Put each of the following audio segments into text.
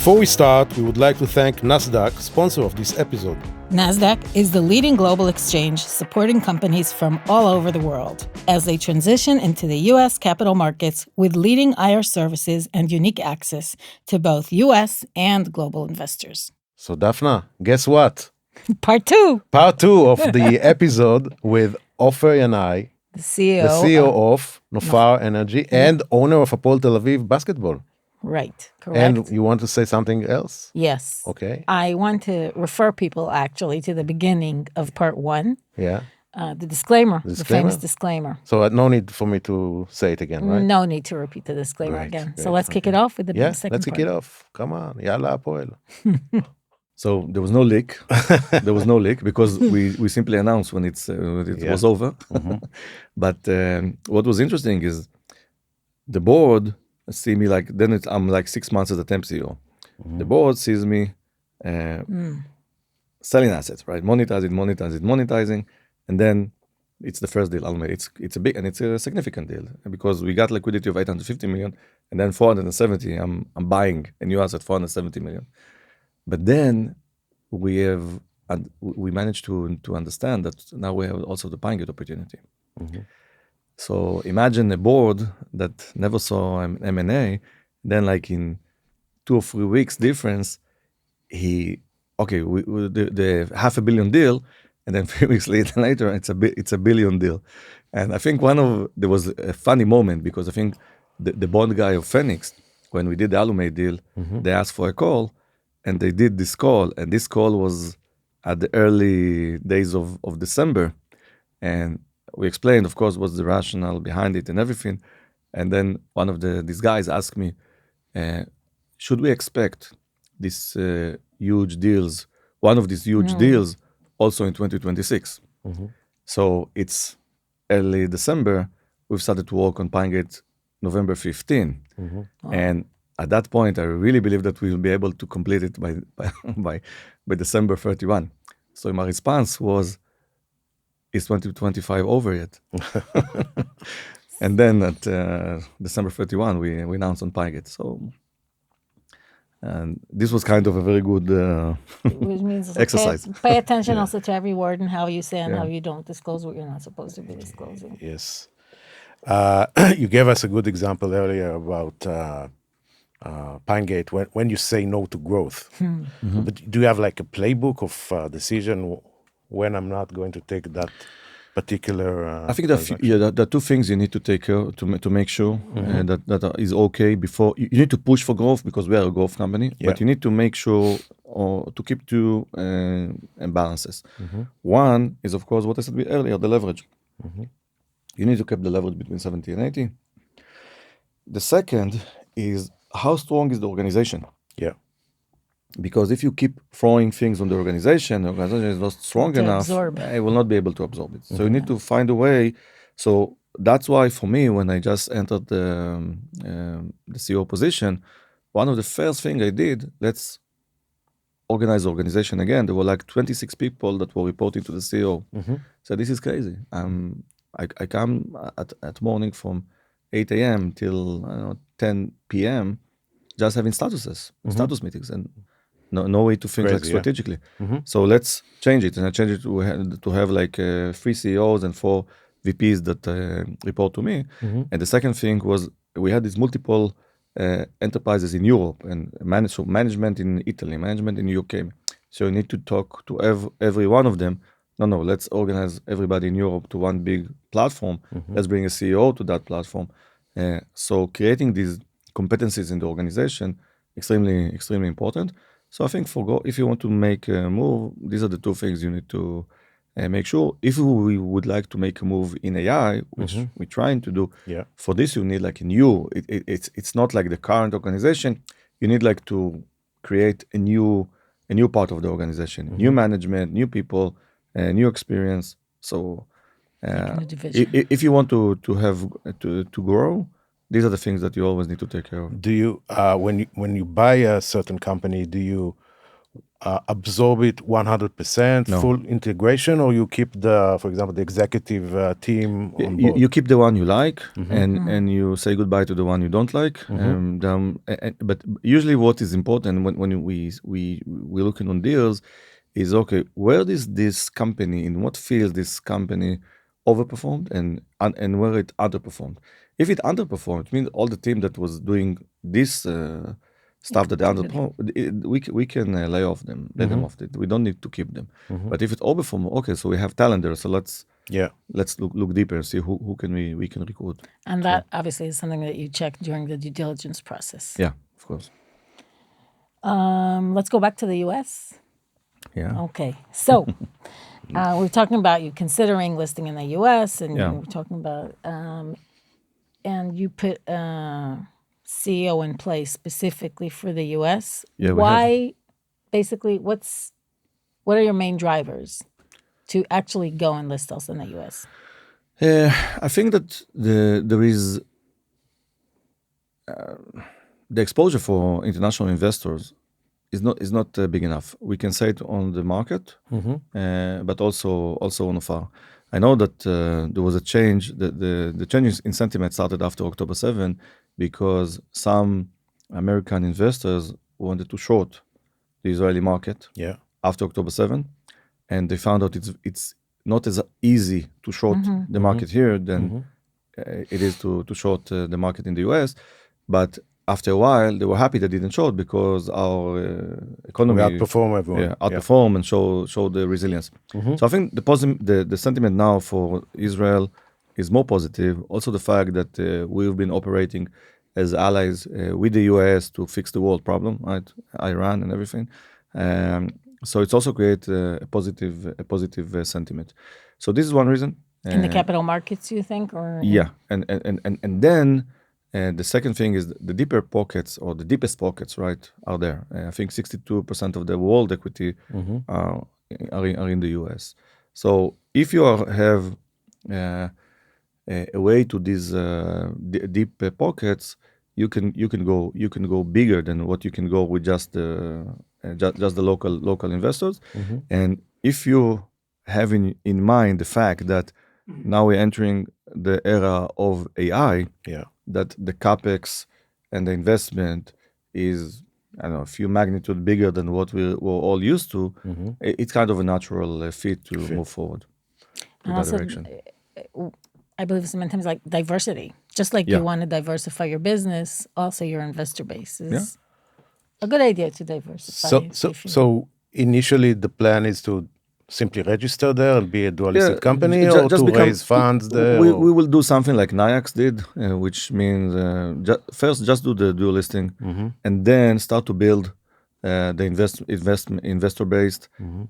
Before we start, we would like to thank Nasdaq, sponsor of this episode. Nasdaq is the leading global exchange supporting companies from all over the world as they transition into the U.S. capital markets with leading IR services and unique access to both U.S. and global investors. So Daphna, guess what? Part two of the episode with Ofer Yannay, the CEO, of Nofar Energy and owner of Hapoel Tel Aviv basketball. Right, correct. And you want to say something else? Yes. Okay. I want to refer people actually to the beginning of part one. Yeah. The disclaimer, the famous disclaimer. So no need for me to say it again, right? No need to repeat the disclaimer again. Great. So let's kick it off with the second part. Let's kick it off. Come on. Yalla Hapoel. So there was no leak. Because we simply announced when it was over. Mm-hmm. But what was interesting is the board see me like, I'm like 6 months as a temp CEO. Mm-hmm. The board sees me selling assets, right? Monetizing. And then it's the first deal I'll make. It's a big, and it's a significant deal because we got liquidity of 850 million and then 470. I'm buying a new asset, 470 million. But then we managed to understand that now we have also the buying opportunity. Mm-hmm. So imagine a board that never saw an M&A, then like in 2 or 3 weeks difference, the $500 million deal, and then 3 weeks later, it's a $1 billion deal. And I think there was a funny moment because I think the bond guy of Phoenix, when we did the Alumate deal, Mm-hmm. they asked for a call, and they did this call, and this call was at the early days of December. And we explained, of course, what's the rationale behind it and everything. And then one of these guys asked me, should we expect these huge deals, one of these huge deals, also in 2026? Mm-hmm. So it's early December. We've started to work on buying it November 15. Mm-hmm. Wow. And at that point, I really believe that we will be able to complete it by December 31. So my response was, is 2025 over yet? And then at December 31, we announced on buying it. So, and this was kind of a very good Which means exercise. Pay attention also to every word and how you say and how you don't disclose what you're not supposed to be disclosing. Yes. You gave us a good example earlier about Pinegate when you say no to growth. Mm-hmm. But do you have like a playbook of decision when I'm not going to take that particular I think there are 2 things you need to take care to make sure that is okay before you need to push for growth because we are a growth company, but you need to make sure to keep 2 imbalances. Mm-hmm. One is, of course, what I said earlier, the leverage. Mm-hmm. You need to keep the leverage between 70 and 80. The second is how strong is the organization? Yeah. Because if you keep throwing things on the organization is not strong To enough, absorb. it will not be able to absorb it. So you need to find a way. So that's why for me, when I just entered the CEO position, one of the first things I did, let's organize the organization again. There were like 26 people that were reporting to the CEO. Mm-hmm. So this is crazy. I come at morning from 8 a.m. till 10 p.m. just having status meetings and no way to think like strategically. Mm-hmm. So let's change it. And I changed it to have like 3 CEOs and 4 VPs that report to me. Mm-hmm. And the second thing was we had these multiple enterprises in Europe and management in Italy, management in UK. So you need to talk to every one of them. No, let's organize everybody in Europe to one big platform. Mm-hmm. Let's bring a CEO to that platform. So creating these competencies in the organization, extremely, extremely important. So I think if you want to make a move, these are the 2 things you need to make sure. If we would like to make a move in AI, which we're trying to do, for this you need like it's not like the current organization. You need like to create a new part of the organization, new management, new people, new experience. So if you want to grow, these are the things that you always need to take care of. Do you when you buy a certain company, do you absorb it 100%, No. full integration, or you keep for example, the executive team on board? You keep the one you like, and you say goodbye to the one you don't like. But usually, what is important when we looking on deals is, okay, where is this company, in what field this company overperformed and where it underperformed. If it underperformed, it means all the team that was doing this stuff that they underperformed, we can lay them off. We don't need to keep them. But if it overperformed, okay, so we have talent there, so let's look deeper and see who can we can recruit. And that obviously is something that you check during the due diligence process. Yeah, of course. Let's go back to the U.S. Yeah. Okay, so we're talking about you considering listing in the U.S. and Yeah. we're talking about, and you put CEO in place specifically for the U.S. Yeah, Why? Basically, what are your main drivers to actually go and list also in the U.S.? I think that there is the exposure for international investors is not big enough. We can say it on the market, but also on Nofar. I know that there was a change. The changes in sentiment started after October 7 because some American investors wanted to short the Israeli market after October 7, and they found out it's not as easy to short the market here than it is to short the market in the US. But after a while, they were happy they didn't short because our economy outperform everyone. Outperform and show the resilience. So I think the sentiment now for Israel is more positive. Also the fact that we've been operating as allies with the US to fix the world problem, right? Iran and everything. So it's also create a positive sentiment. So this is one reason. In the capital markets, you think? Or yeah, and then the second thing is the deeper pockets or the deepest pockets, right, are there. I think 62% of the world equity are in the US. So if you have a way to these deep pockets, you can go bigger than what you can go with just the local investors. And if you have in mind the fact that now we're entering the era of AI, that the capex and the investment is, I don't know, a few magnitude bigger than what we're all used to, it's kind of a natural fit to move forward in that direction. I believe sometimes like diversity. Just like you want to diversify your business, also your investor base is a good idea to diversify. So initially the plan is to simply register there and be a dual-listed company, or to raise funds there? We will do something like NYIAX did, which means first just do the dual listing and then start to build the investor base.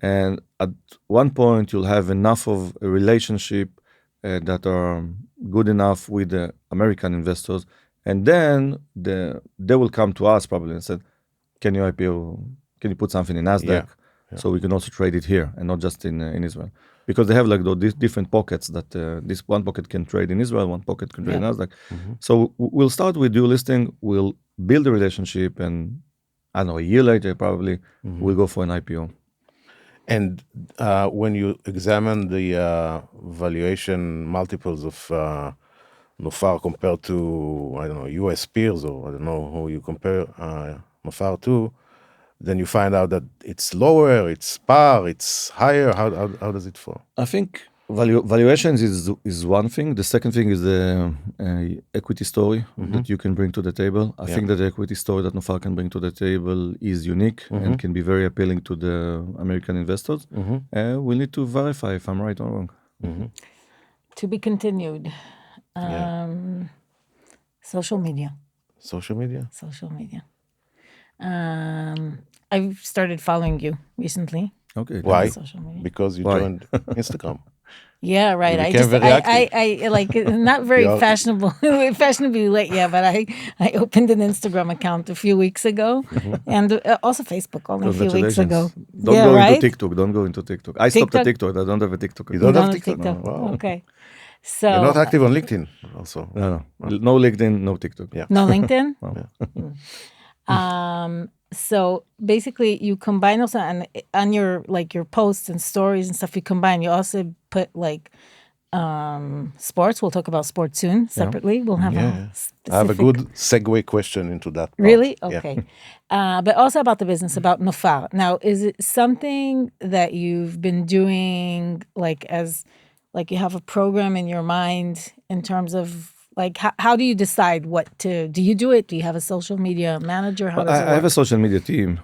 And at one point you'll have enough of a relationship that are good enough with the American investors, and then they will come to us probably and say, can you IPO, can you put something in NASDAQ? So we can also trade it here and not just in Israel, because they have like these different pockets that this one pocket can trade in Israel, one pocket can trade in NASDAQ. So we'll start with dual listing, we'll build a relationship, and I don't know, a year later probably we'll go for an IPO. And when you examine the valuation multiples of Nofar compared to, I don't know, US peers, or I don't know who you compare Nofar to, then you find out that it's lower, it's par, it's higher. How does it fall? I think valuations is one thing. The second thing is the equity story that you can bring to the table. I think that the equity story that Nofar can bring to the table is unique and can be very appealing to the American investors. We need to verify if I'm right or wrong. To be continued. Social media. Social media? Social media. I've started following you recently. Okay. Why? Social media. Because you joined Instagram. Yeah, right. You became very active. I like not very fashionably late. Yeah, but I opened an Instagram account a few weeks ago, and also Facebook only a few weeks ago. Don't go into TikTok. Don't go into TikTok. I stopped at TikTok. I don't have a TikTok. You don't have TikTok? No. Wow. Okay. So you're not active on LinkedIn also? No LinkedIn, no TikTok. No LinkedIn? So basically, you combine also on your like your posts and stories and stuff. You combine. You also put like sports. We'll talk about sports soon separately. We'll have Yeah. a specific. I have a good segue question into that part. Really? Yeah. Okay. But also about the business, about Nofar. Now, is it something that you've been doing like you have a program in your mind in terms of like how do you decide what to do? You do it? Do you have a social media manager? How Well, does it I have a work? social media team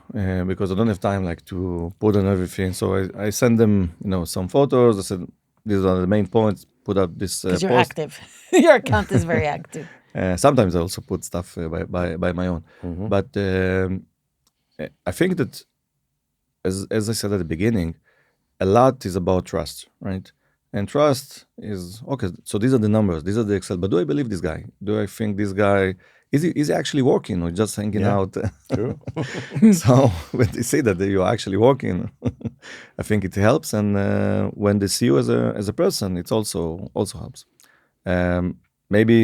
because I don't have time like to put on everything. So I send them, some photos. I said these are the main points. Put up this Because you're post. active. Your account is very active. Sometimes I also put stuff by my own. But I think that as I said at the beginning, a lot is about trust, right? And trust is okay. So these are the numbers, these are the Excel. But do I believe this guy? Do I think this guy is he actually working or just hanging Yeah. out? True. So when they say that you're actually working, I think it helps. And when they see you as a person, it also helps. Maybe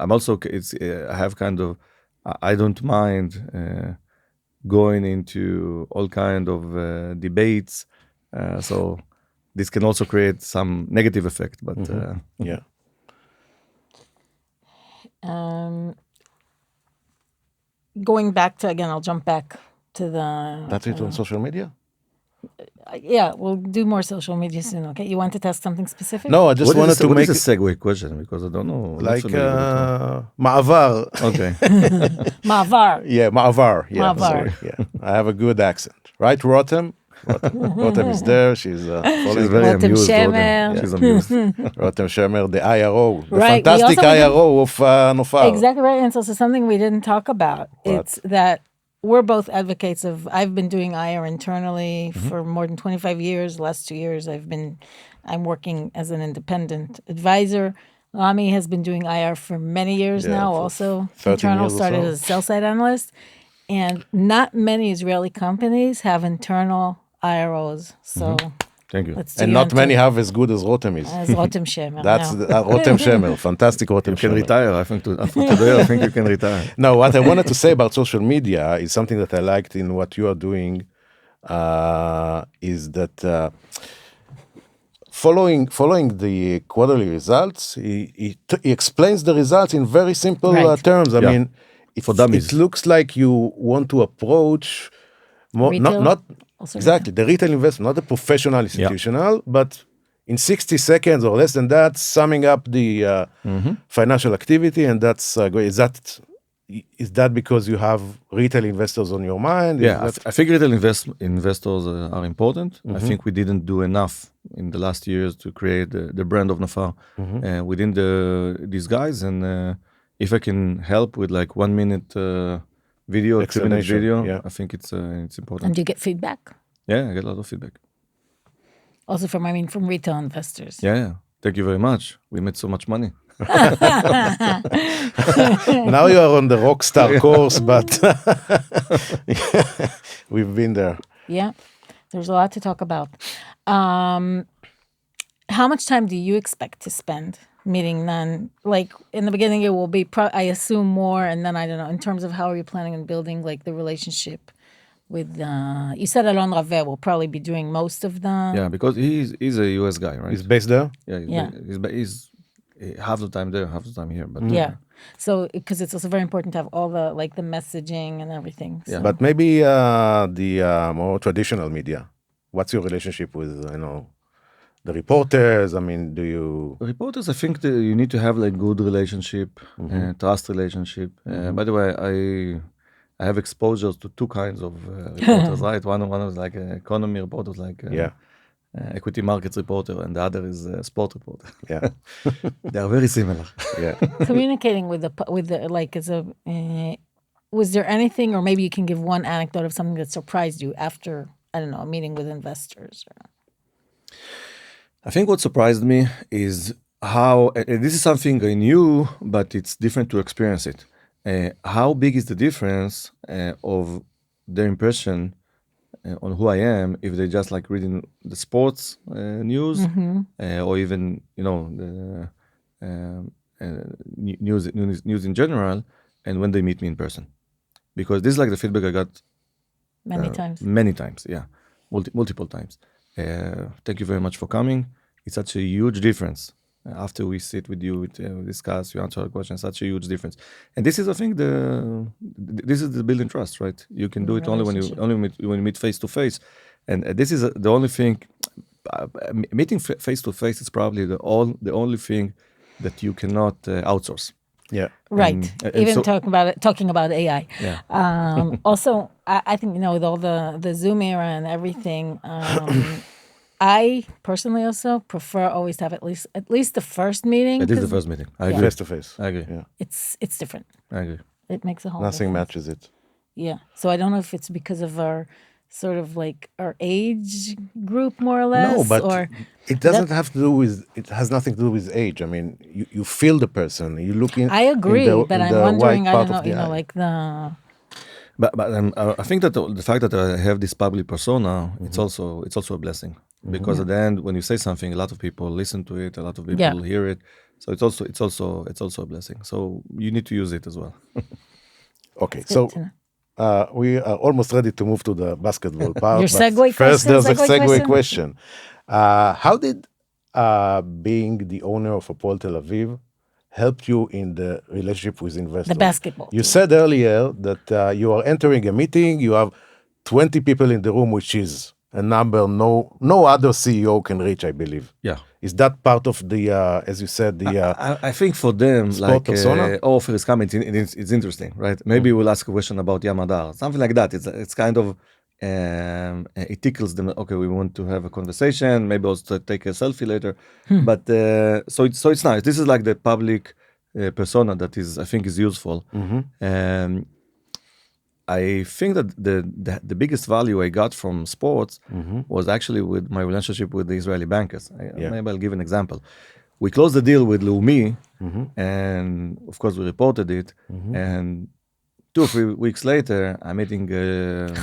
I'm also I have kind of I don't mind going into all kind of debates. So this can also create some negative effect, but Yeah. Going back to again, I'll jump back to the. That's it on social media? Yeah, we'll do more social media soon. Okay, you want to test something specific? No, I just wanted to what make is a segue question? Because I don't know. I'm not like familiar with the term. Ma'avar. Okay. Mavar. Yeah, Ma'avar. Yeah, Ma'avar. sorry. Yeah, I have a good accent, right? Rotem. Rotem is there. She's She's following. very Rotem amused. Shemer. Rotem. She's amused. Rotem Shemer, the IRO, the Right, we fantastic also- we didn't- IRO of Nofar. Exactly right. And so it's something we didn't talk about. It's that we're both advocates of. I've been doing IR internally for more than 25 years. The last 2 years, I'm working as an independent advisor. Rami has been doing IR for many years Yeah, now. for Also, 13 internal years or started so. as a sell side analyst, and not many Israeli companies have internal IROs. So Thank you. let's do And you not into- many have as good as Rotem is. as Rotem Shemer. That's now. Rotem Shemer, fantastic Rotem You can Shemer. retire. I think after today, I think you can retire. No, what I wanted to say about social media is something that I liked in what you are doing, is that following the quarterly results, he explains the results in very simple Right. terms. I Yeah. mean, For dummies. it looks like you want to approach more, Retail? not Also exactly the retail investor, not the professional institutional, but in 60 seconds or less than that, summing up the financial activity, and that's great. Is that because you have retail investors on your mind? Is Yeah, that- I think retail investors are important. I think we didn't do enough in the last years to create the brand of Nofar within these guys. And if I can help with like 1 minute video, 2-minute Explanation, video, yeah. I think it's important. And do you get feedback? Yeah, I get a lot of feedback. Also from retail investors. Yeah. Thank you very much. We made so much money. Now you are on the rock star course, but we've been there. Yeah, there's a lot to talk about. How much time do you expect to spend meeting none? Like in the beginning, it will be, I assume, more, and then I don't know. In terms of how are you planning on building like the relationship with? You said Alon Ravet will probably be doing most of the. Yeah, because he's a US guy, right? He's based there. Yeah, he's half the time there, half the time here. But Yeah. So, because it's also very important to have all the like the messaging and everything. So. But maybe the more traditional media. What's your relationship with, the reporters? I mean, do you? Reporters, I think that you need to have like good relationship, trust relationship. By the way, I have exposures to two kinds of reporters, right? One is like economy reporters, like equity markets reporter, and the other is sport reporter. Yeah, They are very similar. yeah. Communicating with the like as a. Was there anything, or maybe you can give one anecdote of something that surprised you after, I don't know, a meeting with investors? I think what surprised me is how, and this is something I knew, but it's different to experience it. How big is the difference of their impression on who I am if they just like reading the sports news or even the news in general, and when they meet me in person. because this is like the feedback I got many times. yeah, multiple times. Thank you very much for coming. It's such a huge difference. After we sit with you, we discuss, you answer our questions, such a huge difference. And this is, I think, this is the building trust, right? You can do it only when you meet face to face. And this is the only thing. Meeting face to face is probably the only thing that you cannot outsource. Yeah. Right. And Even so- talking about AI. Yeah. Also, I think, with all the Zoom era and everything, I personally also prefer always to have at least the first meeting. It is the 'cause first meeting. I Yeah. agree. Face to face. I agree. Yeah. It's different. I agree. It makes a whole Nothing difference. matches it. Yeah. So I don't know if it's because of our sort of like our age group, more or less. No, but or it doesn't have to do with. It has nothing to do with age. I mean, you feel the person. You look in. I agree, in the, but in I'm the wondering. white I part don't of know. the eye. Like the. But I think that the fact that I have this public persona, it's also a blessing, because at the end, when you say something, a lot of people listen to it, a lot of people hear it, so it's also a blessing. So you need to use it as well. Okay, Good so to know. we are almost ready to move to the basketball part. Your but segue first, question? there's a Segue segue question? question. How did being the owner of Hapoel Tel Aviv help you in the relationship with investors? The basketball You team. said earlier that you are entering a meeting, you have 20 people in the room, which is a number no other CEO can reach, I believe. Yeah. Is that part of the, as you said, the I think for them, Sport like persona? Ofer is coming, it's interesting, right? Maybe we'll ask a question about Yamadar, something like that. It's kind of it tickles them. Okay, we want to have a conversation. Maybe also take a selfie later. But so it's nice. This is like the public persona that I think is useful. I think that the biggest value I got from sports was actually with my relationship with the Israeli bankers. Maybe I'll give an example. We closed the deal with Leumi, and of course we reported it. And 2 or 3 weeks later, I'm meeting.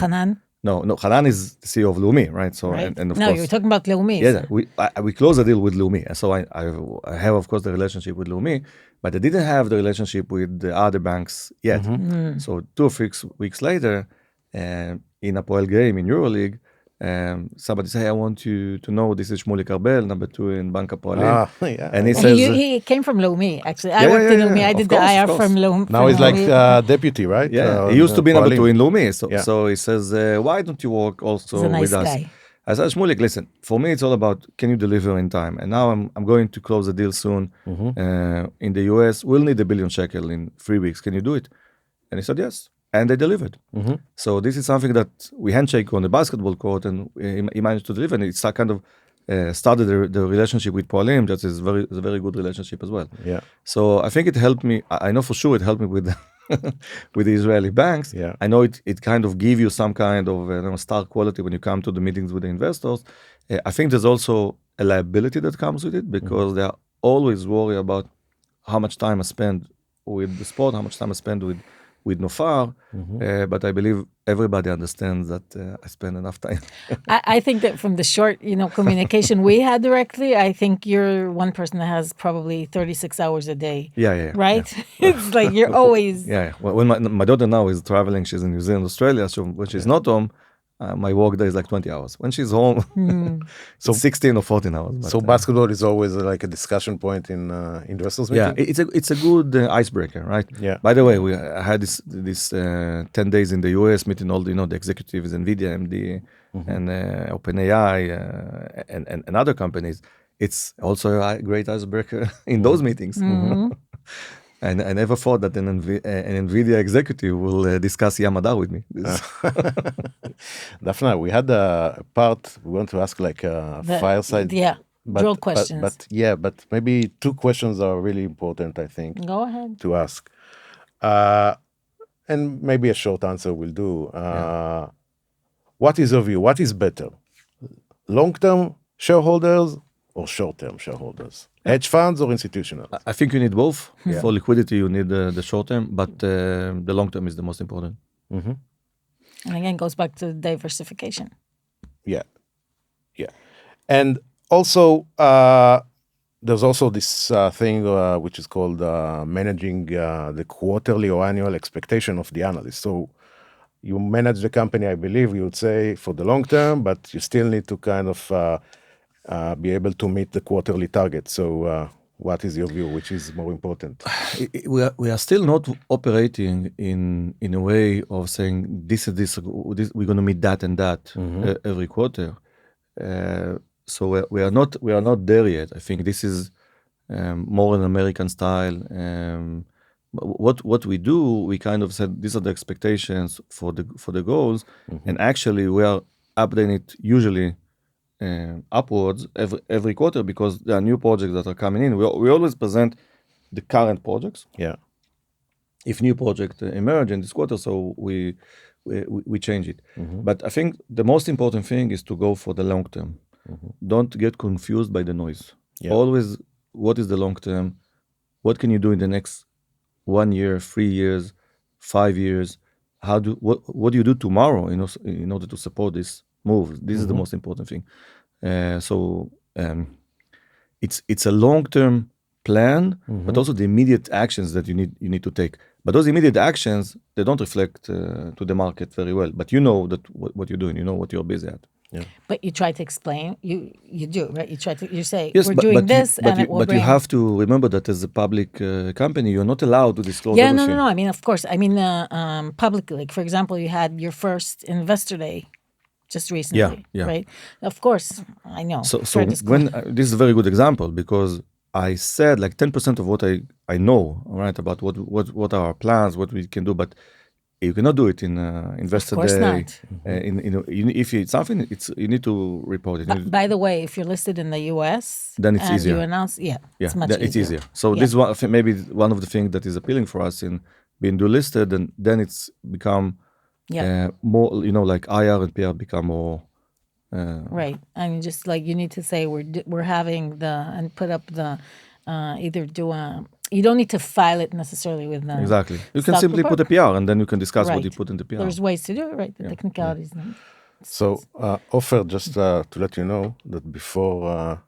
Hanan. No, Hanan is the CEO of Leumi, right? So Right. and of No, course, you're talking about Leumi. yeah, we closed the deal with Leumi, so I have of course the relationship with Leumi, but I didn't have the relationship with the other banks yet. So 2 or 3 weeks later, in a Hapoel game in EuroLeague, somebody say, I want you to know this is Shmulik Arbel, number 2 in Bank Hapoelim. yeah. And he says, He came from Leumi, actually. I Yeah, worked yeah, in yeah, Leumi. yeah. I Of did course, the IR of course. from Leumi. Now he's like deputy, right? yeah, he used to be number 2 in Leumi. Yeah. So he says, why don't you work also He's a nice with us? guy. I said, Shmulik, listen, for me, it's all about, can you deliver in time? And now I'm going to close the deal soon in the US. We'll need $1 billion shekel in 3 weeks. Can you do it? And he said, yes. And they delivered. So this is something that we handshake on the basketball court, and he managed to deliver. And it's kind of started the relationship with Poalim. That is a very good relationship as well. Yeah. So I think it helped me. I know for sure it helped me with with the Israeli banks. Yeah. I know it kind of give you some kind of star quality when you come to the meetings with the investors. I think there's also a liability that comes with it, because they are always worried about how much time I spend with the sport, how much time I spend with Nofar, but I believe everybody understands that I spend enough time. I think that from the short, communication we had directly, I think you're one person that has probably 36 hours a day. Yeah. Right? It's like you're always. Yeah. When my daughter now is traveling, she's in New Zealand, Australia, so when she's not home, my work day is like 20 hours. When she's home, so 16 or 14 hours. But, So basketball is always like a discussion point in investors yeah, meeting? it's a good icebreaker, right? Yeah. By the way, I had this 10 days in the US meeting all the executives, NVIDIA, AMD, and OpenAI, and other companies. It's also a great icebreaker in those meetings. And I never thought that an NVIDIA executive will discuss Yamadar with me. Daphna, we had a part we want to ask like a fireside. Yeah. Drill But questions. but maybe 2 questions are really important, I think, Go ahead. to ask. And maybe a short answer will do. What is your view? What is better? Long-term shareholders or short-term shareholders? Hedge funds or institutional? I think you need both. For liquidity, you need the short term, but the long term is the most important. And again, it goes back to diversification. Yeah. And also, there's also this thing which is called managing the quarterly or annual expectation of the analyst. So you manage the company, I believe you would say, for the long term, but you still need to kind of be able to meet the quarterly target. So what is your view? Which is more important? We are still not operating in a way of saying this we're going to meet that and that every quarter. So we are not there yet. I think this is more an American style. What we do, we kind of said these are the expectations for the goals, and actually we are updating it usually upwards every quarter because there are new projects that are coming in. We always present the current projects. Yeah. If new project emerge in this quarter, so we change it. But I think the most important thing is to go for the long term. Don't get confused by the noise. Yeah. Always, what is the long term? What can you do in the next 1 year, 3 years, 5 years? What do you do tomorrow in order to support this move? This is the most important thing. It's a long-term plan, but also the immediate actions that you need to take. But those immediate actions, they don't reflect to the market very well. But you know that what you're doing, you know what you're busy at. Yeah. But you try to explain. You do, right? You say yes, we're doing this, and it will bring. But you have to remember that as a public company, you're not allowed to disclose everything. No. I mean, of course. I mean, publicly. Like, for example, you had your first investor day just recently, right? Of course, I know. So when this is a very good example because I said like 10% of what I know, right, about what are our plans, what we can do, but you cannot do it in investor day. Of course not. If it's something, you need to report it. By the way, if you're listed in the U.S., then it's easier. You announce, it's much easier. It's easier. So this is maybe one of the things that is appealing for us in being dual listed, and then it's become more, like IR and PR become more. Right, and just like you need to say we're having and put up the either do a. You don't need to file it necessarily with the exactly. You can simply put a PR and then you can discuss what you put in the PR. There's ways to do it, right? The technicalities. Yeah. So, Ofer, just to let you know that before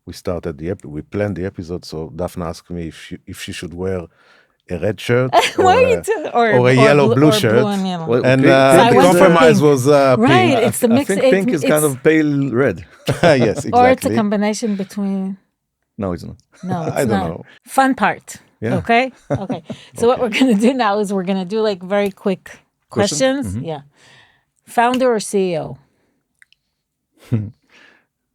we started we planned the episode. So Daphna asked me if she should wear a red shirt or a yellow-blue shirt. Well, and the compromise was pink. Right, it's the mix. I think pink is kind of pale red. Yes, exactly. Or it's a combination between... No, it's not. No, it's I don't not. know. Fun part. Yeah. Okay. So what we're going to do now is we're going to do like very quick questions. Yeah. Founder or CEO?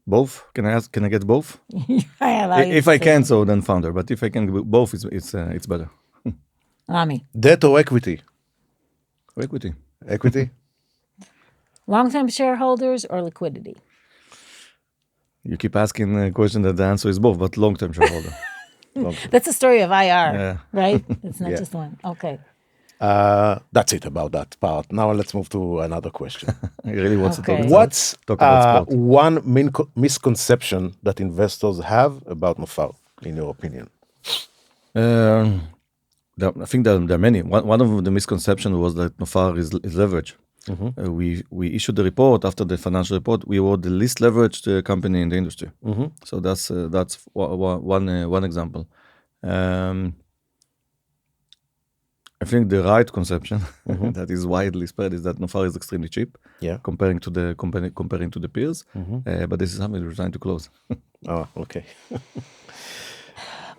Both? Can I get both? If I can, so then founder. But if I can get both, it's better. Rami. Debt or equity? Equity. Equity. Long-term shareholders or liquidity? You keep asking a question that the answer is both, but long-term shareholder. That's the story of IR, right? It's not just one. Okay. That's it about that part. Now let's move to another question. He really wants to talk What's about sport. one misconception that investors have about Nofar, in your opinion? I think there are many. One of the misconceptions was that Nofar is leverage. We issued the report after the financial report. We were the least leveraged company in the industry. So that's one example. I think the right conception that is widely spread is that Nofar is extremely cheap, comparing to the peers. But this is something we're trying to close. Oh, okay.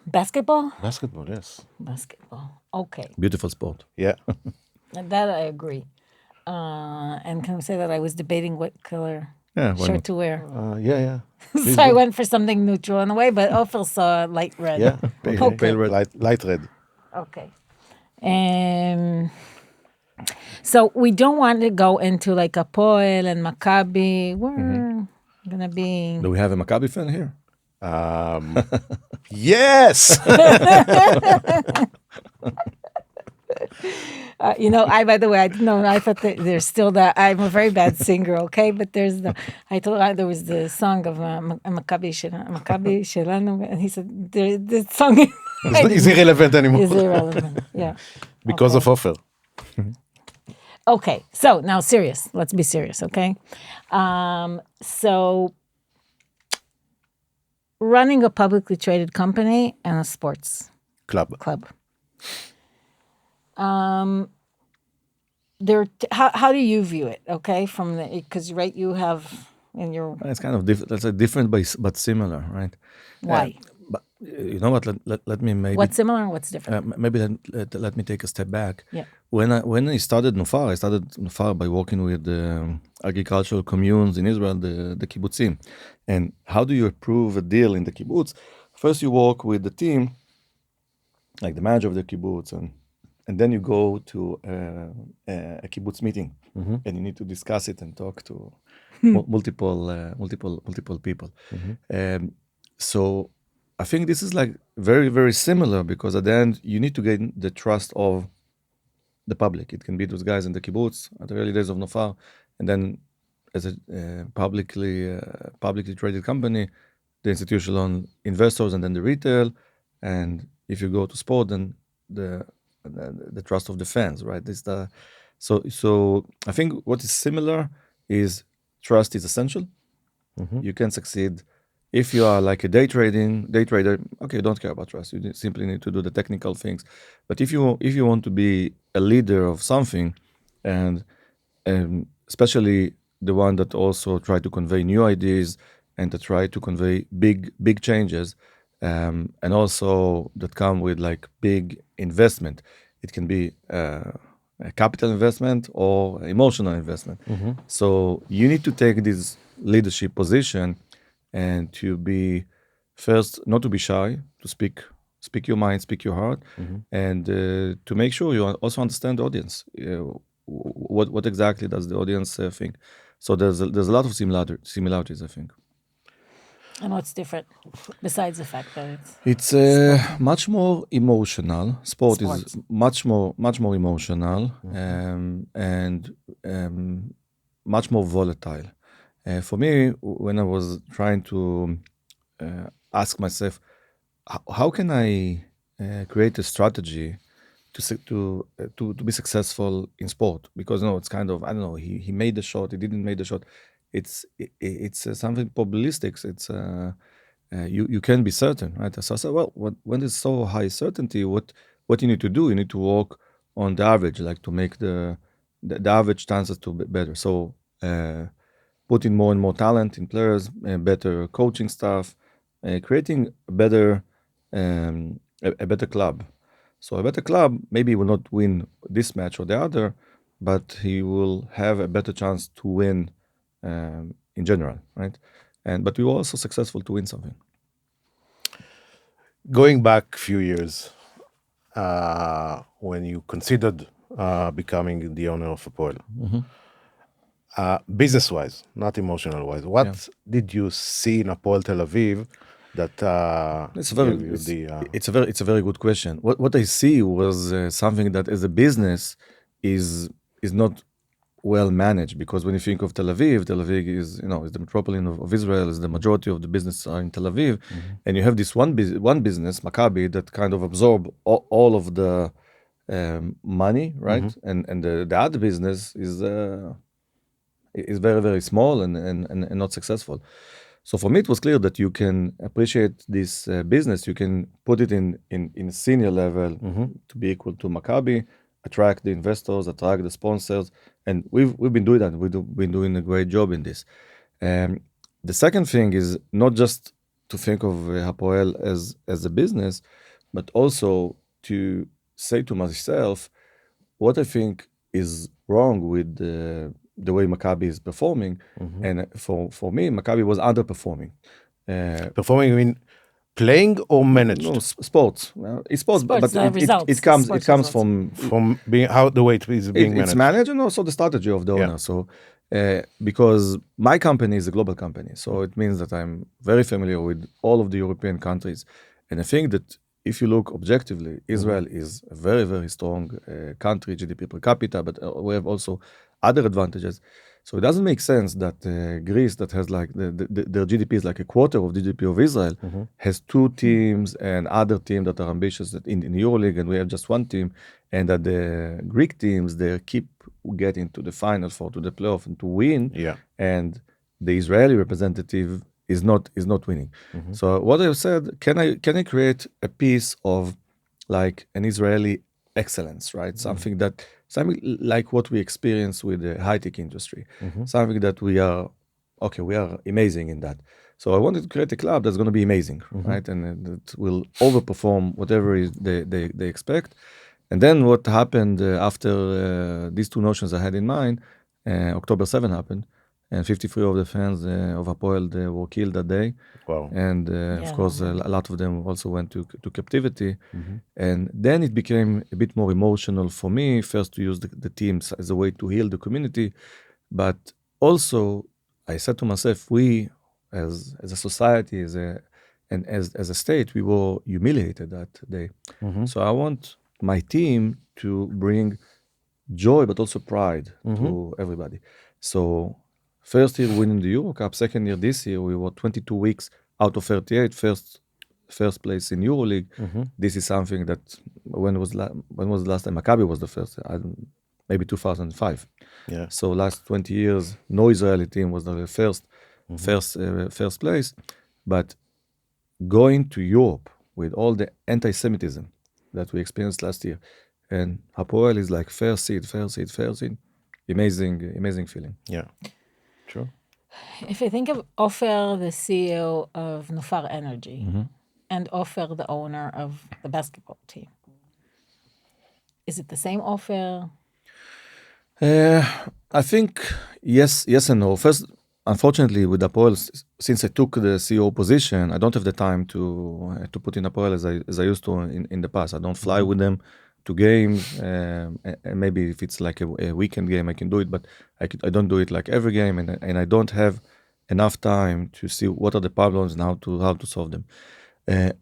Basketball? Basketball, yes. Basketball. Okay. Beautiful sport. Yeah. That I agree. And can I say that I was debating what color shirt to wear? Yeah. So I went for something neutral in a way, but Ofer saw light red. Yeah, pale red. Light red. Okay. So we don't want to go into like Hapoel and Maccabi. We're gonna be. Do we have a Maccabi fan here? Yes. By the way, I didn't know. I thought that there's still that. I'm a very bad singer, okay? But there's I told there was the song of Maccabi Shelanu, and he said the song is irrelevant anymore. Is irrelevant, yeah. Because of Ofer. Okay, so now serious. Let's be serious, okay? So running a publicly traded company and a sports Club. how do you view it? Okay, from the because right you have in your It's kind of different. That's a different but similar, right? why But you know what? Let me maybe what's similar and what's different. maybe let me take a step back. Yeah. When I started Nofar by working with agricultural communes in Israel, the kibbutzim. And how do you approve a deal in the kibbutz? First, you work with the team, like the manager of the kibbutz, and then you go to a kibbutz meeting, and you need to discuss it and talk to multiple people. So I think this is like very, very similar, because at the end you need to gain the trust of the public. It can be those guys in the kibbutz at the early days of Nofar, and then as a publicly traded company, the institutional investors, and then the retail, and if you go to sport, then the trust of the fans, right? So I think what is similar is trust is essential. You can succeed if you are like a day trader. Okay, you don't care about trust. You simply need to do the technical things. But if you want to be a leader of something, and especially the one that also try to convey new ideas and to try to convey big changes, and also that come with like big investment. It can be a capital investment or emotional investment. So you need to take this leadership position and to be first, not to be shy, to speak your mind, speak your heart, and to make sure you also understand the audience. What exactly does the audience think? So there's a lot of similarities, I think. And what's different besides the fact that It's much more emotional. Sport is much more emotional, and much more volatile. For me, when I was trying to ask myself, how can I create a strategy to be successful in sport? Because it's kind of, I don't know, he made the shot, he didn't make the shot. It's something probabilistic. It's you can be certain, right? So I said, well, when there's so high certainty, what you need to do, you need to work on the average, like to make the average chances to be better. So putting more and more talent in players, better coaching staff, creating a better club. So a better club maybe will not win this match or the other, but he will have a better chance to win in general, right? But we were also successful to win something. Going back a few years, when you considered becoming the owner of Hapoel, business-wise, not emotional-wise, what did you see in Hapoel Tel Aviv that it's a very good question. What I see was something that as a business is not well managed, because when you think of Tel Aviv is is the metropolis of Israel, is the majority of the business are in Tel Aviv, and you have this one business, Maccabi, that kind of absorb all of the money, right? And the other business is very, very small and not successful. So for me, it was clear that you can appreciate this business. You can put it in a senior level to be equal to Maccabi, attract the investors, attract the sponsors, and we've been doing that. We've been doing a great job in this. The second thing is not just to think of Hapoel as a business, but also to say to myself what I think is wrong with the way Maccabi is performing. And for me, Maccabi was underperforming. Performing, you mean playing or managed? No, sports. It's sports, but it comes from being how the way it is being managed. It's managed, and also the strategy of the owner. So because my company is a global company, so it means that I'm very familiar with all of the European countries, and I think that if you look objectively, Israel is a very, very strong country, GDP per capita, but we have also other advantages. So it doesn't make sense that Greece, that has like their GDP is like a quarter of the GDP of Israel, has two teams and other teams that are ambitious in EuroLeague, and we have just one team, and that the Greek teams, they keep getting to the final four, to the playoff, and to win. And the Israeli representative is not winning. So what I said, can I create a piece of like an Israeli excellence, right? Something that something like what we experience with the high-tech industry, something that we are amazing in that. So I wanted to create a club that's going to be amazing, right? And that will overperform whatever they expect. And then what happened after these two notions I had in mind, October 7 happened, and 53 of the fans of Hapoel were killed that day. Wow. And of course, a lot of them also went to captivity. And then it became a bit more emotional for me, first to use the teams as a way to heal the community. But also, I said to myself, we as a society, as a state, we were humiliated that day. So I want my team to bring joy, but also pride to everybody. So first year winning the Euro Cup, second year this year, we were 22 weeks out of 38, first place in EuroLeague. This is something that when was the last time Maccabi was the first? Maybe 2005. Yeah. So last 20 years, no Israeli team was the first place. But going to Europe with all the anti-Semitism that we experienced last year, and Hapoel is like fair seed. Amazing feeling. Yeah. True. If you think of Ofer, the CEO of Nofar Energy, and Ofer, the owner of the basketball team, is it the same Ofer? I think yes and no. First, unfortunately, with Hapoel, since I took the CEO position, I don't have the time to put in Hapoel as I used to in the past. I don't fly with them to games, and maybe if it's like a weekend game, I can do it, but I don't do it like every game, and I don't have enough time to see what are the problems and how to solve them.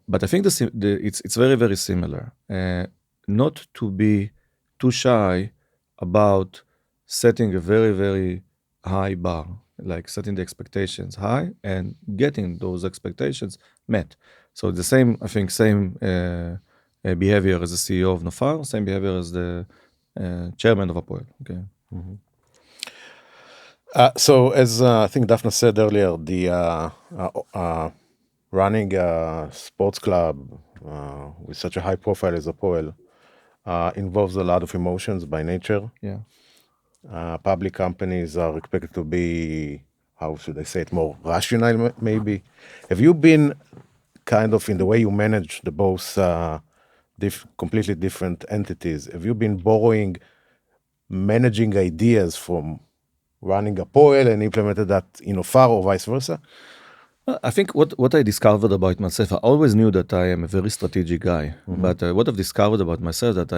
But I think it's very, very similar. Not to be too shy about setting a very, very high bar, like setting the expectations high and getting those expectations met. So the same behavior as the CEO of Nofar, same behavior as the chairman of Hapoel. Okay. So as I think Daphna said earlier, the running a sports club with such a high profile as Hapoel involves a lot of emotions by nature. Yeah. Public companies are expected to be, how should I say it, more rational maybe. Have you been kind of in the way you manage the both completely different entities? Have you been borrowing managing ideas from running Hapoel and implemented that in Nofar or vice versa? I think what I discovered about myself, I always knew that I am a very strategic guy. But what I've discovered about myself that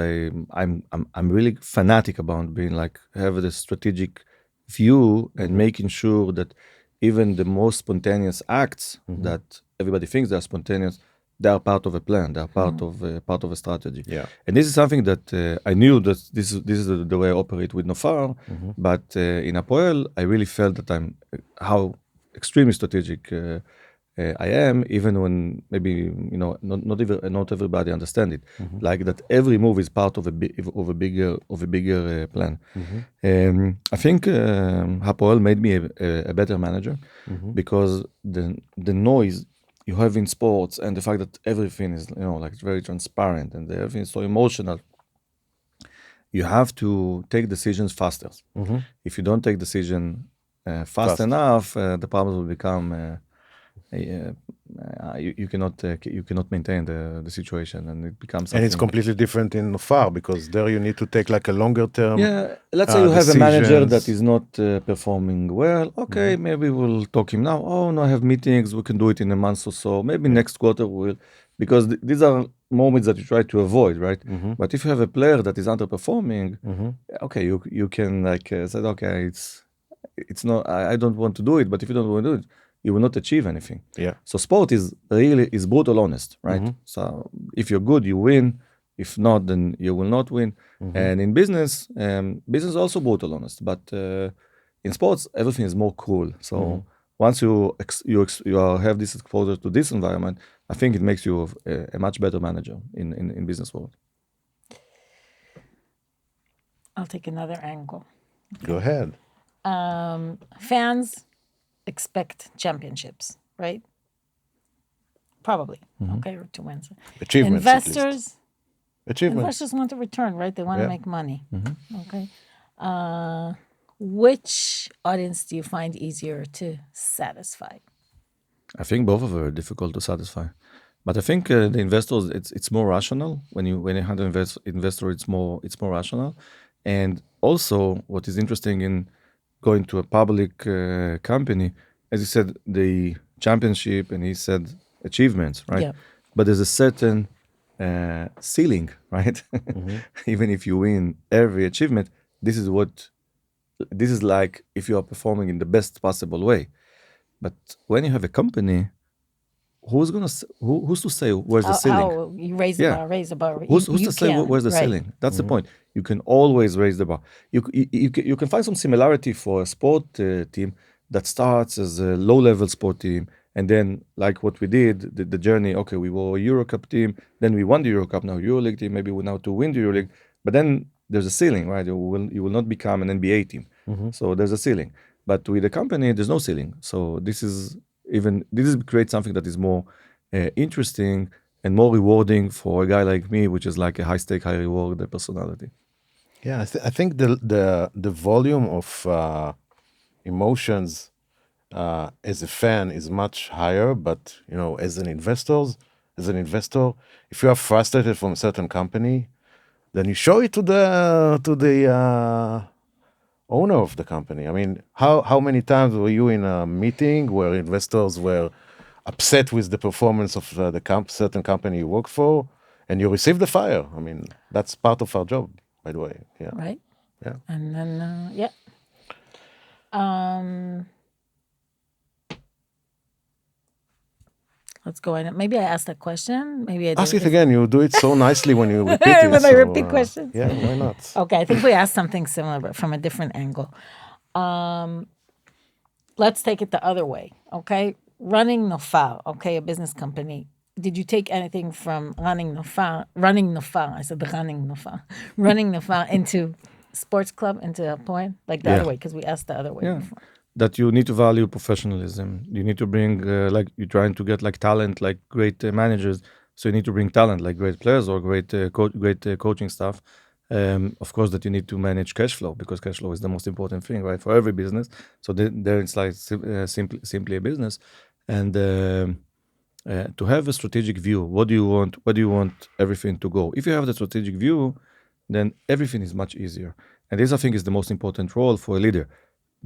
I'm really fanatic about being like have the strategic view and making sure that even the most spontaneous acts that everybody thinks they're spontaneous, they are part of a plan. They are part of a strategy. Yeah. And this is something that I knew that this is the way I operate with Nofar. But in Hapoel, I really felt that how extremely strategic I am, even when maybe not everybody understand it. Like that, every move is part of a bigger plan. I think Hapoel made me a better manager because the noise you have in sports and the fact that everything is like very transparent and everything is so emotional. You have to take decisions faster. If you don't take decision fast enough, the problems will become you cannot maintain the situation, and it becomes something. And it's completely different in Nofar because there you need to take like a longer term. Let's say you have a manager that is not performing well. Okay, maybe we'll talk him now. Oh no, I have meetings. We can do it in a month or so. Maybe next quarter we'll, because these are moments that you try to avoid, right? But if you have a player that is underperforming, okay, you can like say, okay, it's not. I don't want to do it. But if you don't want to do it, you will not achieve anything. Yeah. So sport is brutal honest, right? So if you're good, you win. If not, then you will not win. And in business, business is also brutal honest. But in sports, everything is more cruel. So once you have this exposure to this environment, I think it makes you a much better manager in business world. I'll take another angle. Go ahead. Fans expect championships, right? Probably. Okay, or to win. Achievements. Investors Achievement. Investors want a return, right? They want to Yeah. make money. Okay. Which audience do you find easier to satisfy? I think both of them are difficult to satisfy, but I think the investors it's more rational when you have an investor it's more rational, and also what is interesting in going to a public company, as you said, the championship and he said achievements, right? Yeah. But there's a certain ceiling, right? Even if you win every achievement, this is like if you are performing in the best possible way. But when you have a company, who's to say where's the ceiling? How you raise the Yeah. bar, raise the bar. Who's You to say can, where's the right. ceiling? That's the point. You can always raise the bar. You can find some similarity for a sport team that starts as a low-level sport team, and then like what we did, the journey. Okay, we were a Euro Cup team, then we won the Euro Cup. Now EuroLeague team, maybe we now to win the EuroLeague, but then there's a ceiling, right? You will not become an NBA team. So there's a ceiling. But with a company, there's no ceiling. So this creates something that is more interesting and more rewarding for a guy like me, which is like a high stake, high reward personality. Yeah, I think the volume of emotions as a fan is much higher, but as an investor, if you are frustrated from a certain company, then you show it to the owner of the company. I mean, how many times were you in a meeting where investors were upset with the performance of the certain company you work for, and you received the fire? I mean, that's part of our job, by the way. Yeah. Right. Yeah. And then, yeah. Let's go in. Maybe I asked that question. Maybe I did. Ask it again. You do it so nicely when you repeat it. When I repeat questions. Yeah, why not? Okay, I think we asked something similar, but from a different angle. Let's take it the other way, okay? Running Nofar, okay, a business company. Did you take anything from running Nofar, I said running Nofar into sports club, into Hapoel? Like the other way, because we asked the other way before. That you need to value professionalism. You need to bring, like you're trying to get like talent, like great managers. So you need to bring talent, like great players or great coaching staff. Of course, that you need to manage cash flow, because cash flow is the most important thing, right, for every business. So there it's like simply a business, and to have a strategic view. What do you want? Where do you want everything to go? If you have the strategic view, then everything is much easier. And this, I think, is the most important role for a leader.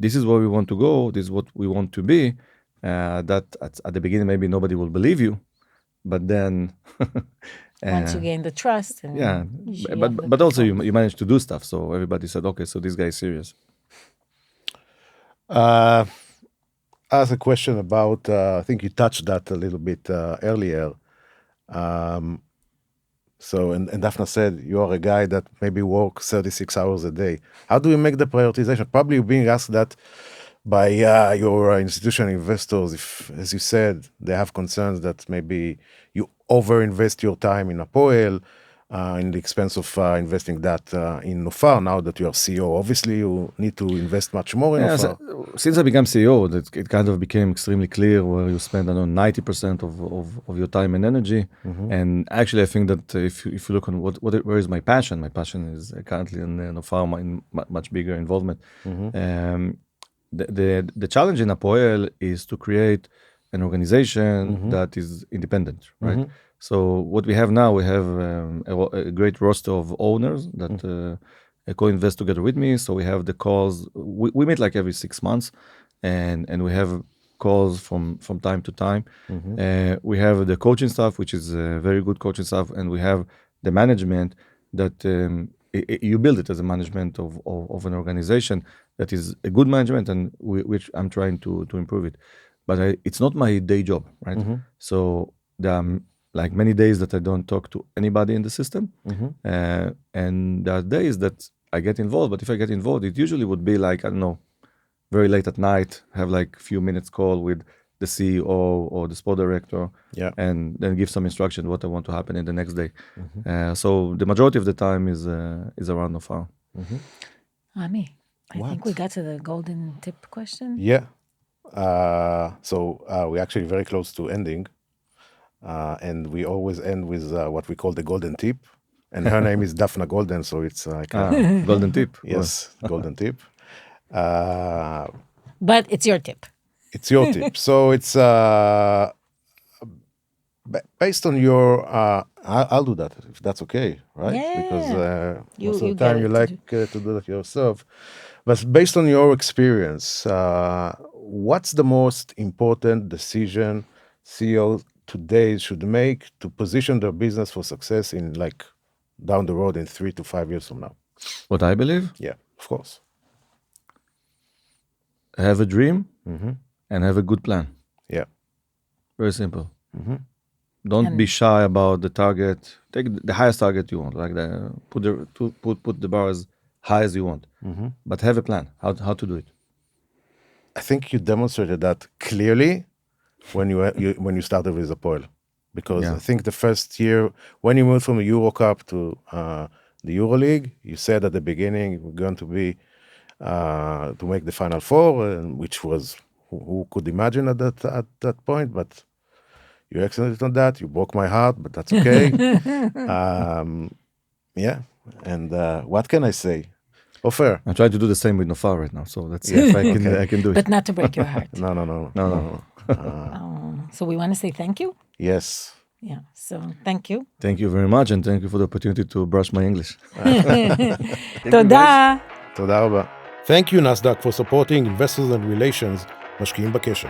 This is where we want to go. This is what we want to be. That at the beginning, maybe nobody will believe you, but then once you gain the trust, and yeah, but also you managed to do stuff. So everybody said, okay, so this guy is serious. Ask a question about, I think you touched that a little bit earlier. So, and Daphna said, you are a guy that maybe works 36 hours a day. How do you make the prioritization? Probably you're being asked that by your institutional investors, if, as you said, they have concerns that maybe you overinvest your time in Hapoel, in the expense of investing that in Nofar. Now that you are CEO, obviously you need to invest much more in Nofar. Since I became CEO, that it kind of became extremely clear where you spend, 90% of your time and energy. And actually, I think that if you look on where is my passion is currently in Nofar, in much bigger involvement. The challenge in Hapoel is to create an organization that is independent, right? So what we have now, we have a great roster of owners that co-invest together with me. So we have the calls. We meet like every 6 months, and we have calls from time to time. We have the coaching staff, which is a very good coaching staff, and we have the management that you build it as a management of an organization that is a good management, and which I'm trying to improve it. But it's not my day job, right? So there are like many days that I don't talk to anybody in the system, and there are days that I get involved. But if I get involved, it usually would be like, I don't know, very late at night, have like a few minutes call with the CEO or the sport director, and then give some instruction what I want to happen in the next day. So the majority of the time is around Nofar. Rami, I think we got to the golden tip question. Yeah. So we're actually very close to ending. And we always end with what we call the golden tip. And her name is Daphna Golden, so it's like golden tip. yes, golden tip. But it's your tip. It's your tip. So it's based on your. I'll do that if that's okay, right? Yeah. Because most you of the time get you it like to do that yourself. But based on your experience, what's the most important decision CEOs today should make to position their business for success in like down the road in 3 to 5 years from now? What I believe, Yeah, of course. have a dream and have a good plan. Yeah. Very simple. Don't be shy about the target. Take the highest target you want, like put the bar as high as you want. But have a plan how to do it. I think you demonstrated that clearly when you started with Hapoel, because I think the first year when you moved from the Euro Cup to the Euro League, you said at the beginning we're going to be to make the Final Four, which was who could imagine at that point, but you excelled on that. You broke my heart, but that's okay. Yeah, and what can I say? Ofer. I'm trying to do the same with Nofar right now, so let's see if I can do it. But not to break your heart. No. So we want to say thank you. Yes. Yeah. So thank you. Thank you very much, and thank you for the opportunity to brush my English. תודה. תודה רבה. Thank you, NASDAQ, for supporting Investors and Relations, משקיעים בקשר.